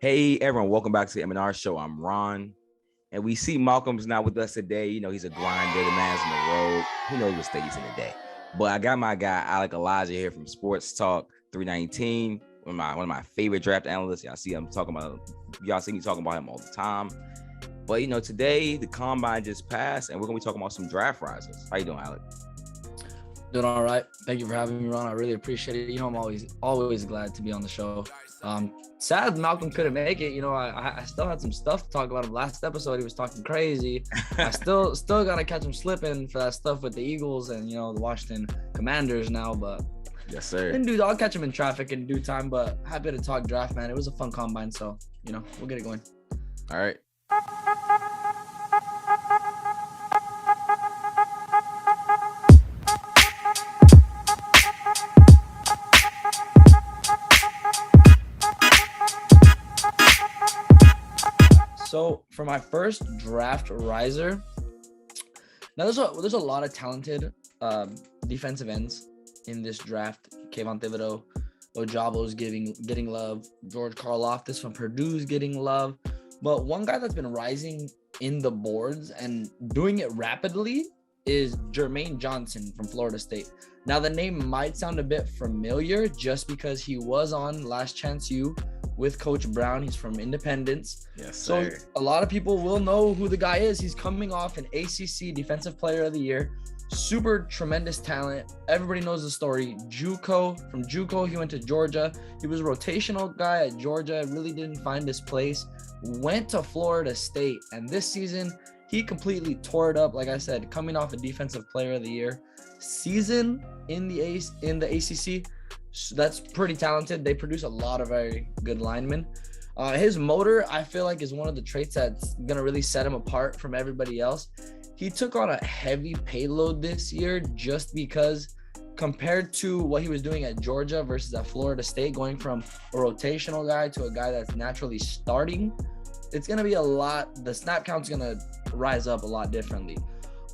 Hey everyone, welcome back to the M&R Show. I'm Ron, and we see Malcolm's not with us today. You know, he's a grinder, the man's on the road. Who knows what state he's in today? But I got my guy Alec Elijah here from Sports Talk 319, one of my favorite draft analysts. Y'all see me talking about him all the time. But you know, today the combine just passed, and we're gonna be talking about some draft risers. How you doing, Alec? Doing all right. Thank you for having me, Ron. I really appreciate it. You know, I'm always glad to be on the show. Sad Malcolm couldn't make it. You know, I still had some stuff to talk about him. Last episode, he was talking crazy. I still gotta catch him slipping for that stuff with the Eagles and, you know, the Washington Commanders now. But yes, sir. I'll catch him in traffic in due time. But happy to talk draft, man. It was a fun combine, so you know, we'll get it going. All right. So for my first draft riser, now there's a lot of talented defensive ends in this draft. Kayvon Thibodeau, Ojabo's getting love. George Karlaftis from Purdue's getting love. But one guy that's been rising in the boards and doing it rapidly is Jermaine Johnson from Florida State. Now the name might sound a bit familiar just because he was on Last Chance U with Coach Brown. He's from Independence. Yes, sir. So a lot of people will know who the guy is. He's coming off an ACC Defensive Player of the Year. Super tremendous talent. Everybody knows the story. JUCO. From JUCO, he went to Georgia. He was a rotational guy at Georgia. Really didn't find his place. Went to Florida State. And this season, he completely tore it up. Like I said, coming off a Defensive Player of the Year season in the ACC. So that's pretty talented. They produce a lot of very good linemen. His motor, I feel like, is one of the traits that's going to really set him apart from everybody else. He took on a heavy payload this year just because compared to what he was doing at Georgia versus at Florida State, going from a rotational guy to a guy that's naturally starting, it's going to be a lot. The snap count's going to rise up a lot differently.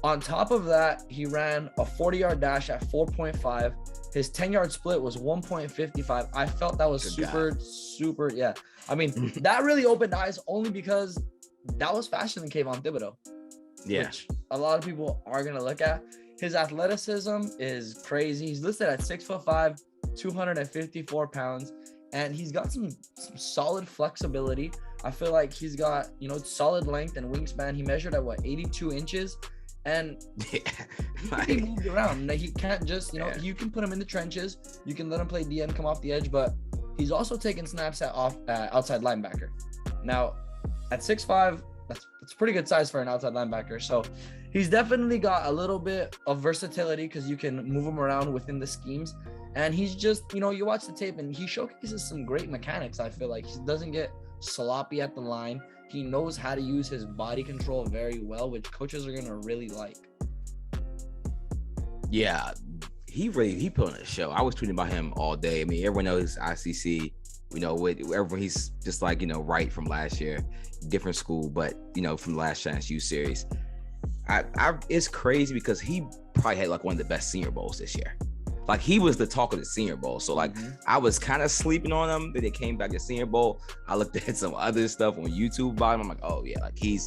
On top of that, he ran a 40-yard dash at 4.5. His 10-yard split was 1.55. I felt that was super. Yeah. I mean, that really opened eyes only because that was faster than Kayvon Thibodeau. Yeah. Which a lot of people are going to look at. His athleticism is crazy. He's listed at 6'5", 254 pounds, and he's got some solid flexibility. I feel like he's got, you know, solid length and wingspan. He measured at 82 inches. And he moved around. He can't just, you know, you can put him in the trenches. You can let him play DN, come off the edge, but he's also taking snaps at outside linebacker. Now, at 6'5", that's pretty good size for an outside linebacker. So he's definitely got a little bit of versatility because you can move him around within the schemes. And he's just, you know, you watch the tape and he showcases some great mechanics. I feel like he doesn't get sloppy at the line. He knows how to use his body control very well, which coaches are going to really like. Yeah, he put on a show. I was tweeting about him all day. I mean, everyone knows ICC, you know, everyone, he's just like, you know, right from last year, different school, but, you know, from the Last Chance U series. It's crazy because he probably had like one of the best Senior Bowls this year. Like, he was the talk of the Senior Bowl. So, like, I was kind of sleeping on him. Then it came back to Senior Bowl. I looked at some other stuff on YouTube about him. I'm like, oh, yeah, like, he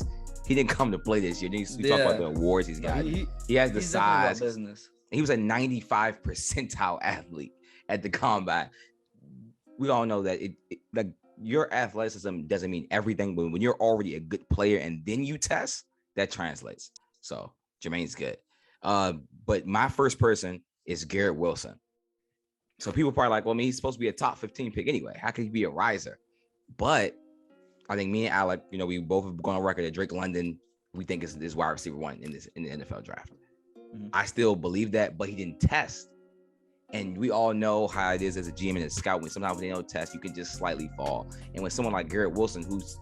didn't come to play this year. Then you talk about the awards he's got. He has the size. He was a 95 percentile athlete at the combine. We all know that like, your athleticism doesn't mean everything, but when you're already a good player and then you test, that translates. So, Jermaine's good. But my first person is Garrett Wilson. So people probably like, well, I mean, he's supposed to be a top 15 pick anyway. How could he be a riser? But I think me and Alec, you know, we both have gone on record that Drake London, we think is wide receiver one in the NFL draft. I still believe that, but he didn't test. And we all know how it is as a GM and a scout. When sometimes they don't test, you can just slightly fall. And when someone like Garrett Wilson, who's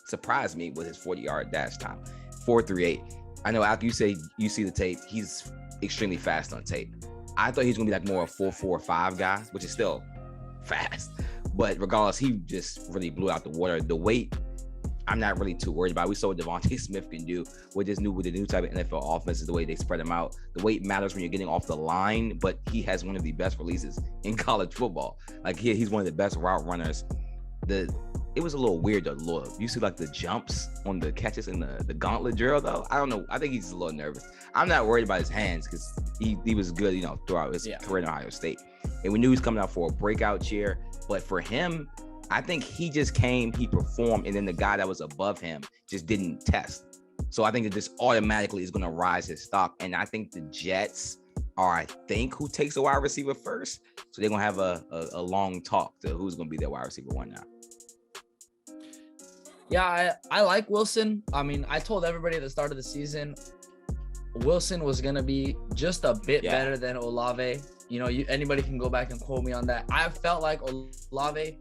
surprised me with his 40-yard dash time, 4.38. I know after you say you see the tape, he's extremely fast on tape. I thought he was gonna be like more a 4.45 guy, which is still fast. But regardless, he just really blew out the water. The weight, I'm not really too worried about. We saw what Devontae Smith can do with the new type of NFL offense, is the way they spread him out. The weight matters when you're getting off the line, but he has one of the best releases in college football. Like he's one of the best route runners. it was a little weird though. You see like the jumps on the catches in the gauntlet drill though. I don't know. I think he's a little nervous. I'm not worried about his hands because he was good, you know, throughout his career in Ohio State. And we knew he was coming out for a breakout year. But for him, I think he just came, he performed, and then the guy that was above him just didn't test. So I think that this automatically is going to rise his stock. And I think the Jets are, I think, who takes a wide receiver first. So they're going to have a long talk to who's going to be their wide receiver one now. Yeah, I like Wilson. I mean, I told everybody at the start of the season, Wilson was going to be just a bit better than Olave. You know, anybody can go back and quote me on that. I felt like Olave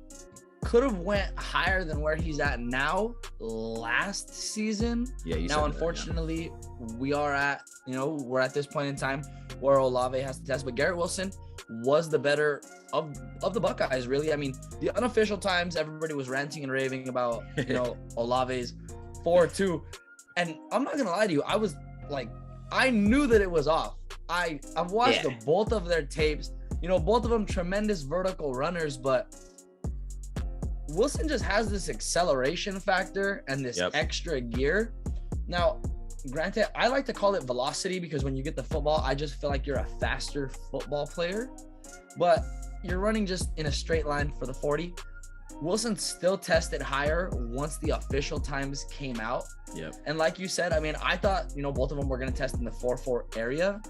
could have went higher than where he's at now last season. Yeah. Now, unfortunately, we're at this point in time where Olave has to test, but Garrett Wilson was the better of the Buckeyes, really. I mean, the unofficial times, everybody was ranting and raving about, you know, Olave's 4.2. And I'm not going to lie to you. I was like, I knew that it was off. I've watched both of their tapes, you know, both of them tremendous vertical runners, but Wilson just has this acceleration factor and this extra gear. Now, granted, I like to call it velocity because when you get the football, I just feel like you're a faster football player, but you're running just in a straight line for the 40. Wilson still tested higher once the official times came out. Yep. And like you said, I mean, I thought, you know, both of them were going to test in the 4.4 area.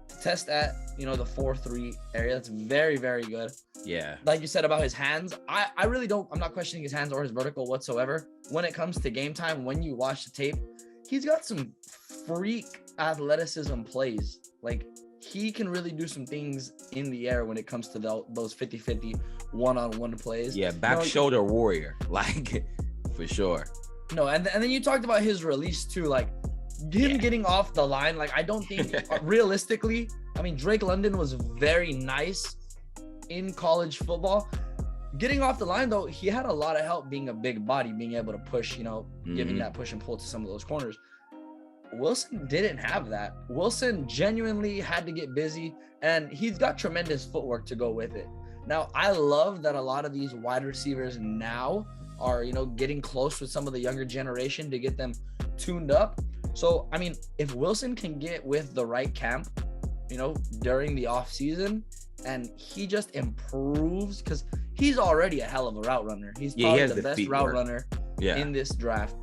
To test at, you know, the 4.3 area, that's very, very good. Yeah. Like you said about his hands, I really don't, I'm not questioning his hands or his vertical whatsoever. When it comes to game time, when you watch the tape, he's got some freak athleticism plays. Like, he can really do some things in the air when it comes to those 50-50 one-on-one plays. Yeah, back shoulder warrior, like, for sure. No, and then you talked about his release too, like him getting off the line. Like, I don't think realistically, I mean, Drake London was very nice in college football. Getting off the line, though, he had a lot of help being a big body, being able to push, you know, giving that push and pull to some of those corners. Wilson didn't have that. Wilson genuinely had to get busy, and he's got tremendous footwork to go with it. Now, I love that a lot of these wide receivers now are, you know, getting close with some of the younger generation to get them tuned up. So, I mean, if Wilson can get with the right camp, you know, during the off season, and he just improves, because he's already a hell of a route runner. He's probably the best route runner in this draft.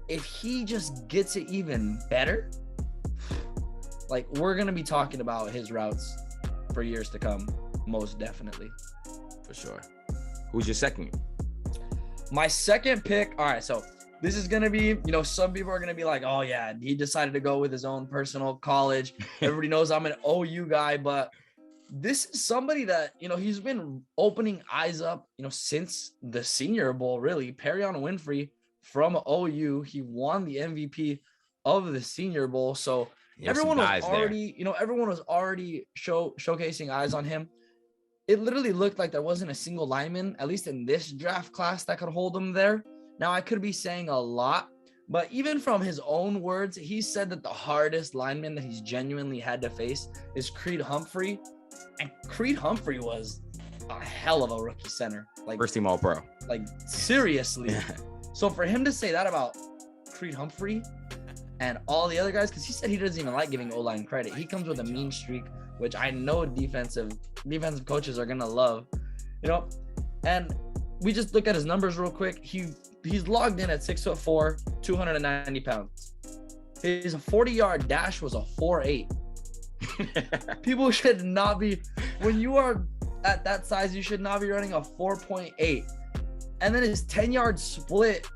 If he just gets it even better, like, we're going to be talking about his routes for years to come, most definitely. For sure. Who's your second? My second pick. All right, so this is going to be, you know, some people are going to be like, oh, yeah, he decided to go with his own personal college. Everybody knows I'm an OU guy, but this is somebody that, you know, he's been opening eyes up, you know, since the Senior Bowl, really. Perion Winfrey from OU. He won the MVP of the Senior Bowl. So everyone was already, you know, everyone was already showcasing eyes on him. It literally looked like there wasn't a single lineman, at least in this draft class, that could hold him there. Now, I could be saying a lot, but even from his own words, he said that the hardest lineman that he's genuinely had to face is Creed Humphrey. And Creed Humphrey was a hell of a rookie center. Like, first team All-Pro. Like, seriously. So for him to say that about Creed Humphrey and all the other guys, because he said he doesn't even like giving O-line credit. He comes with a mean streak, which I know defensive coaches are gonna love, you know. And we just look at his numbers real quick. He's logged in at 6'4", 290 pounds. His 40-yard dash was a 4.8. People should not be, when you are at that size, you should not be running a 4.8. And then his 10-yard split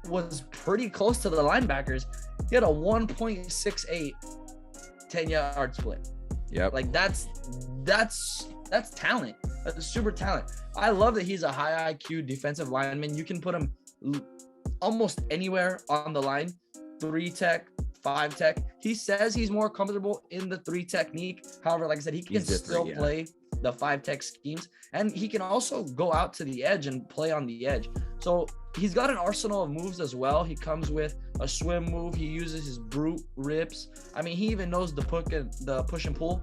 was pretty close to the linebackers. He had a 1.68 10-yard split. Yep. Like, that's talent. That's super talent. I love that he's a high IQ defensive lineman. You can put him almost anywhere on the line. 3 tech, 5 tech. He says he's more comfortable in the 3 technique. However, like I said, he can still play the 5 tech schemes, and he can also go out to the edge and play on the edge. So he's got an arsenal of moves as well. He comes with a swim move. He uses his brute rips. I mean, he even knows the push and pull.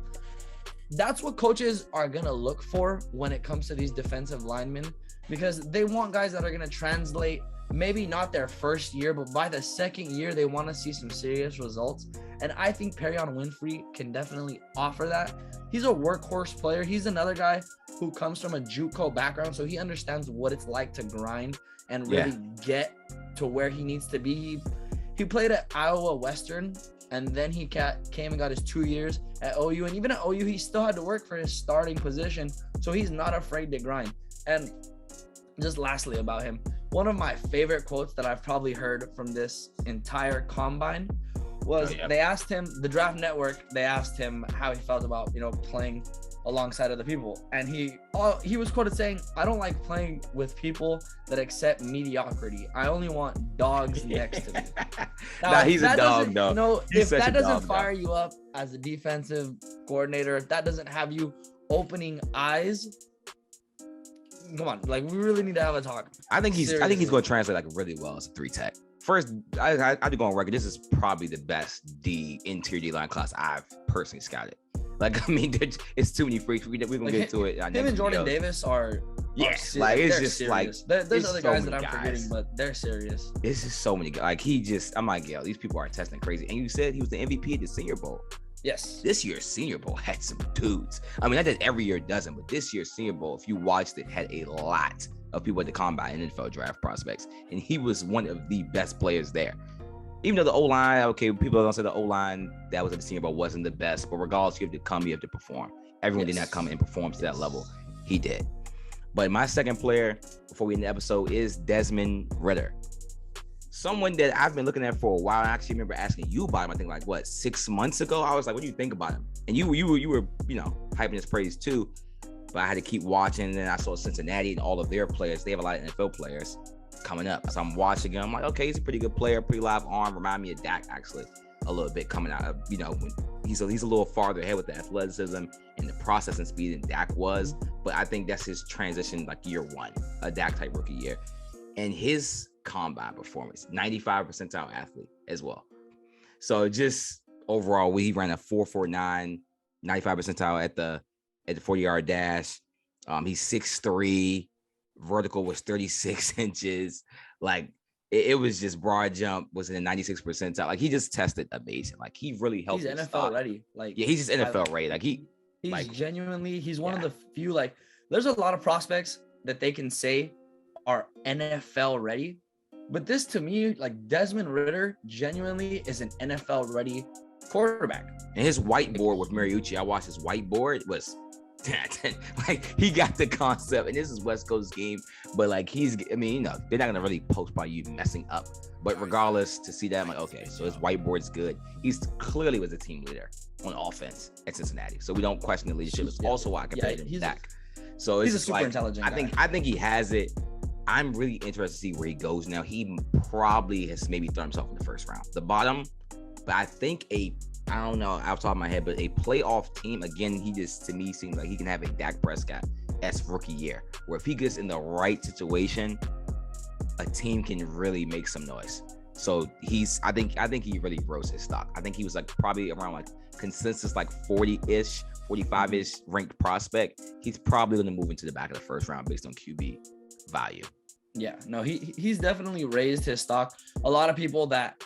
that's what coaches are going to look for when it comes to these defensive linemen, because they want guys that are going to translate, maybe not their first year, but by the second year, they want to see some serious results. And I think Perrion Winfrey can definitely offer that. He's a workhorse player. He's another guy who comes from a JUCO background, so he understands what it's like to grind and really get to where he needs to be. He played at Iowa Western, and then he came and got his 2 years at OU. And even at OU, he still had to work for his starting position, so he's not afraid to grind. And just lastly about him, one of my favorite quotes that I've probably heard from this entire combine was they asked him, the Draft Network, they asked him how he felt about, playing alongside other people. And he was quoted saying, "I don't like playing with people that accept mediocrity. I only want dogs next to me." Now, he's a dog, though. If that doesn't fire you up as a defensive coordinator, if that doesn't have you opening eyes, come on, like, we really need to have a talk. I think he's going to translate like really well as a 3-tech. First, I have to go on record. This is probably the best interior D line class I've personally scouted. Like, I mean, it's too many freaks. We're gonna get to it. Him and Jordan Davis are like, it's just serious. like there's other guys that I'm forgetting, but they're serious. This is so many guys. Like, I'm like, these people are testing crazy. And you said he was the MVP of the Senior Bowl. Yes. This year's Senior Bowl had some dudes. I mean, not that every year doesn't, but this year's Senior Bowl, if you watched it, had a lot of people at the combine and NFL draft prospects. And he was one of the best players there. Even though the O-line, okay, people are going to say the O-line that was at the Senior Bowl wasn't the best, but regardless, you have to come, you have to perform. Everyone did not come and perform to that level. He did. But my second player, before we end the episode, is Desmond Ritter. Someone that I've been looking at for a while. I actually remember asking you about him, I think 6 months ago. I was like, what do you think about him? And you were hyping his praise too. But I had to keep watching, and then I saw Cincinnati and all of their players. They have a lot of NFL players coming up. So I'm watching him. I'm like, okay, he's a pretty good player, pretty live arm. Remind me of Dak, actually, a little bit coming out of, when he's a little farther ahead with the athleticism and the processing speed than Dak was. But I think that's his transition, like year one, a Dak type rookie year. And his combine performance, 95 percentile athlete as well. So just overall, he ran a 4.49, 95 percentile at the 40-yard dash. He's 6'3", vertical was 36 inches. Like, it was just broad jump was in the 96 percentile. Like, he just tested amazing. Like, he really helped. He's NFL ready. Like, yeah, he's just NFL ready. Like, he's genuinely, he's one of the few, like, there's a lot of prospects that they can say are NFL ready. But this, to me, like, Desmond Ritter genuinely is an NFL ready quarterback. And his whiteboard with Mariucci, I watched his whiteboard, was like, he got the concept, and this is West Coast game, but like, they're not gonna really post by you messing up. But regardless, to see that, I'm like, okay, so his whiteboard's good. He's clearly was a team leader on offense at Cincinnati, so we don't question the leadership. It's also why I compared him to Dak. So he's a super intelligent guy. I think he has it. I'm really interested to see where he goes now. He probably has maybe thrown himself in the first round, the bottom, but I think I don't know off the top of my head, but a playoff team, again, he just, to me, seems like he can have a Dak Prescott-esque rookie year, where if he gets in the right situation, a team can really make some noise. So I think he really rose his stock. I think he was like probably around like consensus like 40-ish, 45-ish ranked prospect. He's probably going to move into the back of the first round based on QB value. Yeah, no, he's definitely raised his stock. A lot of people that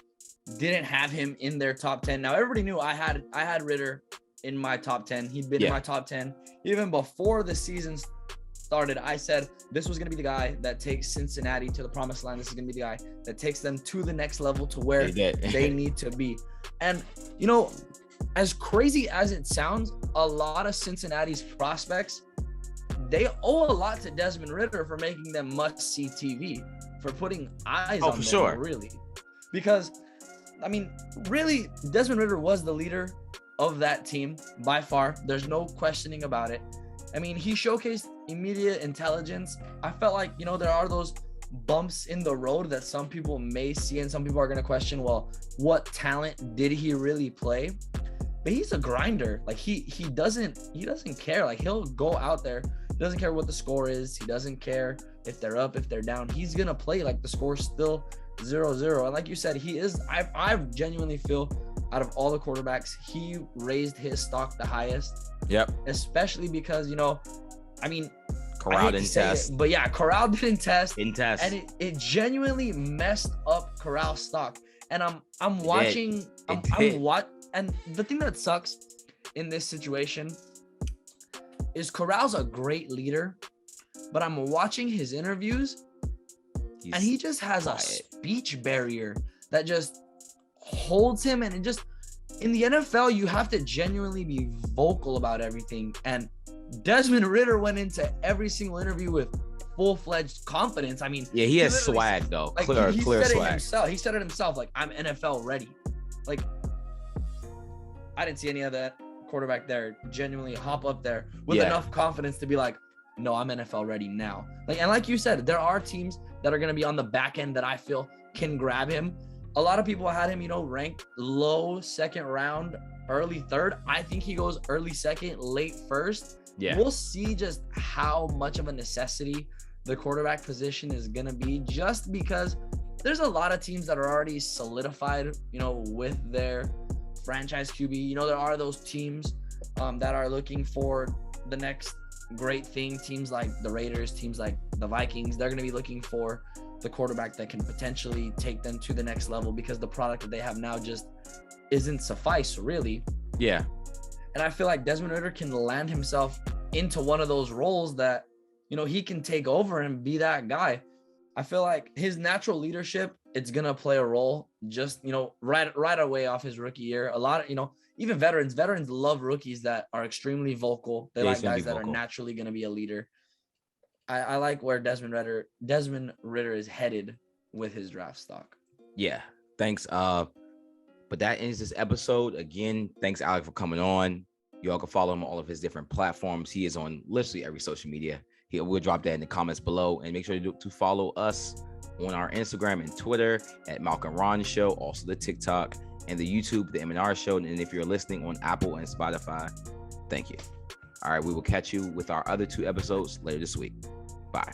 didn't have him in their top 10. Now, everybody knew I had Ritter in my top 10. He'd been in my top 10 even before the season started. I said this was going to be the guy that takes Cincinnati to the promised land. This is going to be the guy that takes them to the next level, to where they need to be. And as crazy as it sounds, a lot of Cincinnati's prospects, they owe a lot to Desmond Ritter for making them must-see TV, for putting eyes on them, sure. Really. Because, I mean, really, Desmond Ritter was the leader of that team by far. There's no questioning about it. I mean, he showcased immediate intelligence. I felt like, there are those bumps in the road that some people may see, and some people are going to question, well, what talent did he really play? But he's a grinder. Like, he doesn't care. Like, he'll go out there. He doesn't care what the score is. He doesn't care if they're up, if they're down. He's going to play like the score's still 0-0. And like you said, he is, I genuinely feel, out of all the quarterbacks, he raised his stock the highest. Yep. Especially because, you know, I mean, Corral didn't test. But yeah, Corral didn't test. Didn't test. And it genuinely messed up Corral's stock. And I'm watching. I'm and the thing that sucks in this situation is Corral's a great leader, but I'm watching his interviews and he just has a speech barrier that just holds him. And it just, in the NFL, you have to genuinely be vocal about everything. And Desmond Ritter went into every single interview with full-fledged confidence. I mean, yeah, he has swag though. Like, clear swag. He said it himself, like, I'm NFL ready. Like, I didn't see any of that quarterback there genuinely hop up there with enough confidence to be like, no, I'm NFL ready now. Like, and like you said, there are teams that are going to be on the back end that I feel can grab him. A lot of people had him, you know, ranked low second round, early third. I think he goes early second, late first. Yeah. We'll see just how much of a necessity the quarterback position is going to be, just because there's a lot of teams that are already solidified, you know, with their franchise QB. You know, there are those teams that are looking for the next great thing. Teams like the Raiders, teams like the Vikings, they're going to be looking for the quarterback that can potentially take them to the next level, because the product that they have now just isn't suffice, really. Yeah. And I feel like Desmond Ritter can land himself into one of those roles that, you know, he can take over and be that guy. I feel like his natural leadership, it's going to play a role just, you know, right away off his rookie year. A lot of, you know, even veterans love rookies that are extremely vocal. They like guys that are naturally going to be a leader. I like where Desmond Ritter is headed with his draft stock. Yeah. Thanks. But that ends this episode. Again, thanks, Alec, for coming on. You all can follow him on all of his different platforms. He is on literally every social media. We'll drop that in the comments below. And make sure to follow us on our Instagram and Twitter at Malcolm Ron Show, also the TikTok and the YouTube, the M&R Show. And if you're listening on Apple and Spotify, thank you. All right, we will catch you with our other 2 episodes later this week. Bye.